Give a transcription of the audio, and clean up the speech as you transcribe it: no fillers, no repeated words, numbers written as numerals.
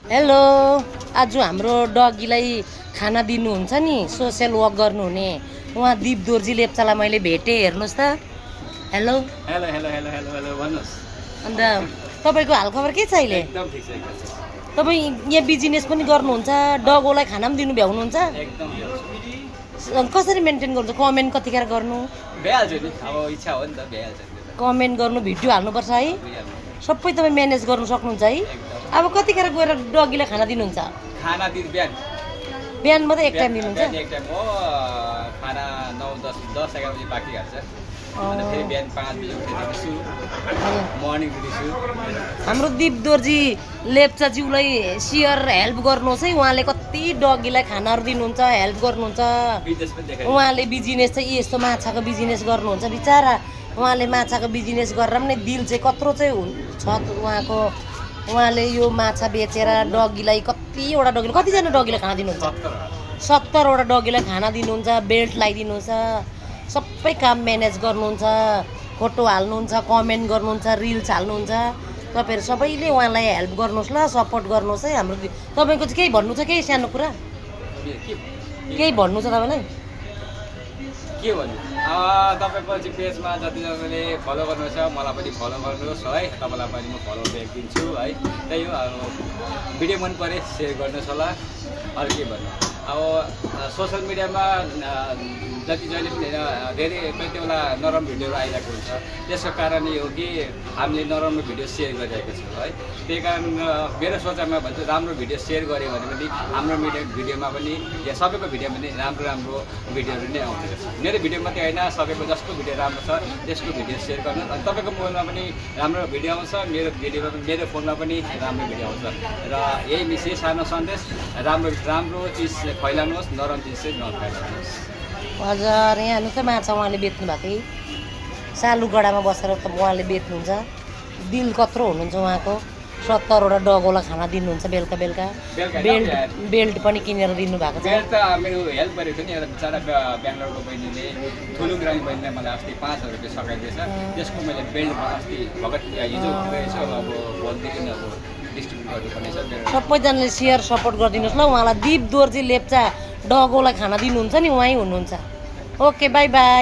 Hello, आज हाम्रो डगीलाई खाना दिनुहुन्छ नि, सोसियल वर्क गर्नुहुने उहाँ दीप दोर्जी लेप्चालाई मैले भेटेँ। हेर्नुहोस् त। Hello hello hello hello hello hello भन्नुहोस्। अन्त तपाईँको हालखबर के छ अहिले? एकदम ठिक छ एकदम। तपाईँ यहाँ बिजनेस पनि गर्नुहुन्छ, डगोलाई खाना पनि दिनु भ्याउनुहुन्छ? एकदम कसरी मेन्टेन गर्नुहुन्छ? कमेन्ट कतिखेर गर्नु? भइहाल्छ नि, अब इच्छा हो नि त, भइहाल्छ नि। कमेन्ट गर्नु, भिडियो हाल्नुपर्छ है, सबै तपाईँ म्यानेज गर्नु सक्नुहुन्छ है। अब कतिखेर गएर डगीलाई खाना दिनुहुन्छ? खाना दिन बिहान बिहान मात्रै एक टाइम दिनुहुन्छ? बिहान एक टाइम हो, खाना 9, 10, 11 बजी बाँकी हाल्छ। अन्त फेरि बिहान 5 बजी उठेर सुरु मर्निङ ड्युटी सुरु। हाम्रो दीप दोर्जी लेप्चाज्यूलाई सेयर हेल्प गर्नुहोस् है। उहाँले कति डगीलाई खानाहरू दिनुहुन्छ, हेल्प गर्नुहुन्छ। बिजनेस पनि देखाइ उहाँले बिजनेस चाहिँ यस्तो माछाको बिजनेस गर्नुहुन्छ बिचरा। उहाँले माछाको बिजनेस गरेर पनि दिल चाहिँ कत्रो चाहिँ छ उहाँको। उहाँले यो माछा बेचेर डगीलाई कतिवटा डगीलाई कतिजना डगीलाई खाना दिनुहुन्छ? 70वटा डगीलाई खाना दिनुहुन्छ, बेल्ट लगाइदिनुहुन्छ, सबै काम म्यानेज गर्नुहुन्छ, फोटो हाल्नुहुन्छ, कमेन्ट गर्नुहुन्छ, रिल्स हाल्नुहुन्छ। तपाईँहरू सबैले उहाँलाई हेल्प गर्नुहोस् ल, सपोर्ट गर्नुहोस् है। हाम्रो तपाईँको चाहिँ केही भन्नु छ? केही सानो कुरा केही भन्नु छ तपाईँलाई? के भन्नु, तपाईँको चाहिँ पेजमा जतिजनाले फलो गर्नुहुन्छ मलाई पनि फलो गर्नुहोस् है। तपाईँलाई पनि म फलो ब्याक दिन्छु है। त्यही हो, अब भिडियो मन परे सेयर गर्नुहोस् होला। अरू के भन्नु, अब सोसियल मिडियामा जतिजनाले पनि धेरै कोही बेला नराम्रो भिडियोहरू आइरहेको हुन्छ। त्यसको कारण यो हो कि हामीले नराम्रो भिडियो सेयर गरिरहेको छौँ है। त्यही कारण मेरो सोचाइमा भन्छु, राम्रो भिडियो सेयर गऱ्यो भने पनि हाम्रो भिडियोमा पनि या सबैको भिडियोमा पनि राम्रो राम्रो भिडियोहरू नै आउँदो रहेछ। मेरो भिडियो मात्रै होइन, सबैको जसको भिडियो राम्रो छ त्यसको भिडियो सेयर गर्नु। अनि तपाईँको मोबाइलमा पनि राम्रो भिडियो आउँछ, मेरो भिडियोमा पनि, मेरो फोनमा पनि राम्रो भिडियो आउँछ। र यही विशेष सानो सन्देश, राम्रो राम्रो चिज फैलाउनुहोस्, नराम्रो चिज चाहिँ नफैलाउनुहोस्। हजुर, यहाँ हेर्नु त माछा उहाँले बेच्नु भएको है। सालुगडामा बसेर त उहाँले बेच्नुहुन्छ। दिल कत्रो हुनुहुन्छ उहाँको। 70वटा डगोलाई खाना दिनुहुन्छ बेलुका बेलुका। बेल्ट पनि किनेर दिनुभएको छ। बेल्ट त मेरो हेल्प गरेको थियो नि, एउटा बिचरा बेङ्गलोरको बहिनीले, थुलुङ ग्रामीण बहिनीले मलाई अस्ति 5,000 रुपियाँ सघाइदिएछ। त्यसको मैले बेल्ट अस्ति भगत हिजो गएछ, अब भोलिदेखि अब डिस्ट्रिब्युट गर्नुपर्नेछ। सबैजनाले सेयर सपोर्ट गरिदिनुहोस् ल। उहाँलाई दीप दोर्जी लेप्चा डगोलाई खाना दिनुहुन्छ नि, उहाँ हुनुहुन्छ। Okay, by by.